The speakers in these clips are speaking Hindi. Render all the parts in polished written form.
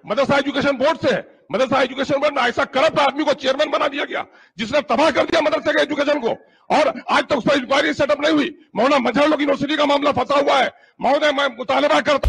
मदरसा एजुकेशन बोर्ड से है। मदरसा एजुकेशन बोर्ड में ऐसा करप्ट आदमी को चेयरमैन बना दिया गया जिसने तबाह कर दिया मदरसे के एजुकेशन को, और आज तक उस पर इंक्वायरी सेटअप नहीं हुई। मौलाना मजहर यूनिवर्सिटी का मामला फंसा हुआ है। महोदय, मैं मुतालबा करता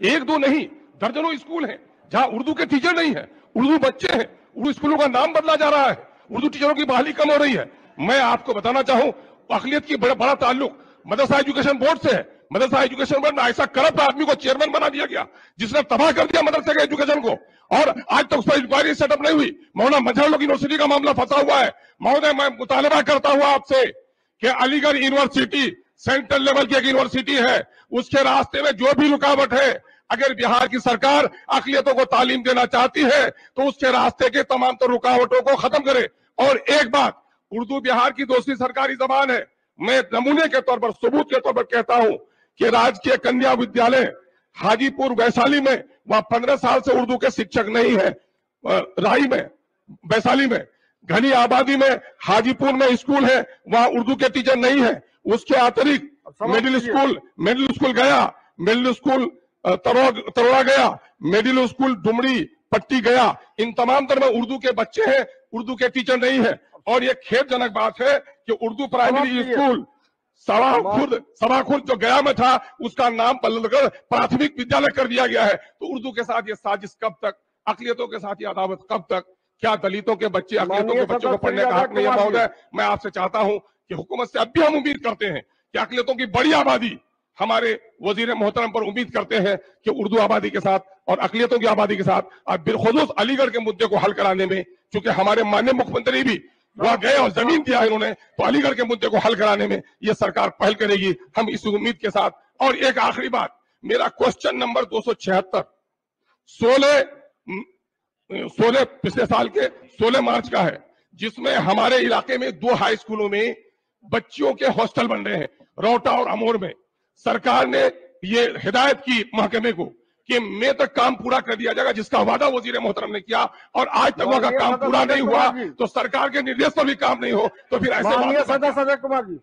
एक दो नहीं, दर्जनों स्कूल हैं जहां उर्दू के टीचर नहीं है, उर्दू बच्चे हैं, उर्दू स्कूलों का नाम बदला जा रहा है, उर्दू टीचरों की बहाली कम हो रही है। मैं आपको बताना चाहूं, अक़लियत की बड़ा ताल्लुक मदरसा एजुकेशन बोर्ड से है। मदरसा एजुकेशन बोर्ड में ऐसा करप्ट आदमी को चेयरमैन बना दिया गया जिसने तबाह कर दिया मदरसे के एजुकेशन को, और आज तक उस पर इंक्वायरी सेटअप नहीं हुई। मौलाना मजहर यूनिवर्सिटी का मामला फंसा हुआ है। महोदय, मैं मुतालबा करता हूं आपसे कि अलीगढ़ यूनिवर्सिटी सेंट्रल लेवल की एक यूनिवर्सिटी है, उसके रास्ते में जो भी रुकावट है, अगर बिहार की सरकार अक़लियतों को तालीम देना चाहती है तो उसके रास्ते के तमाम तो रुकावटों को खत्म करे। और एक बात, उर्दू बिहार की दूसरी सरकारी जबान है। मैं नमूने के तौर पर, सबूत के तौर पर कहता हूं कि राजकीय कन्या विद्यालय हाजीपुर वैशाली में, वहां 15 साल से उर्दू के शिक्षक नहीं है। राई में, वैशाली में, घनी आबादी में हाजीपुर में स्कूल है, वहां उर्दू के टीचर नहीं है। उसके अतिरिक्त मिडिल स्कूल गया, मिडिल स्कूल तरोड़ा गया, मिडिल स्कूल डुमरी पट्टी गया, इन तमाम तरह में उर्दू के बच्चे हैं, उर्दू के टीचर नहीं है। और ये खेदजनक बात है कि उर्दू प्राइमरी स्कूल सभाखुर्द जो गया में था, उसका नाम बदलकर प्राथमिक विद्यालय कर दिया गया है। तो उर्दू के साथ ये साजिश कब तक, अक़लियतों के साथ ये अदावत कब तक? क्या दलितों के बच्चे, अक़लियतों के बच्चों को पढ़ने का हक नहीं है? महोदय, मैं आपसे चाहता हूं कि हुकूमत से अब भी हम उम्मीद करते हैं कि अक़लियतों की बड़ी आबादी, हमारे वजीर मोहतरम पर उम्मीद करते हैं कि उर्दू आबादी के साथ और अक़लियतों की आबादी के साथ और बिलखुसूस अलीगढ़ के मुद्दे को हल कराने में, चूंकि हमारे माननीय मुख्यमंत्री भी वहां गए और जमीन दिया है इन्होंने, तो अलीगढ़ के मुद्दे को हल कराने में ये सरकार पहल करेगी, हम इस उम्मीद के साथ। और एक आखिरी बात, मेरा क्वेश्चन नंबर 276 16 पिछले साल के 16 मार्च का है, जिसमें हमारे इलाके में 2 हाई स्कूलों में बच्चियों के हॉस्टल बन रहे हैं, रौटा और अमोर में। सरकार ने ये हिदायत की महकमे को कि मई तक काम पूरा कर दिया जाएगा, जिसका वादा वजीर मोहतरम ने किया, और आज तक वहां का काम पूरा नहीं हुआ। तो सरकार के निर्देश पर भी काम नहीं हो तो फिर ऐसे सदर कुमार जी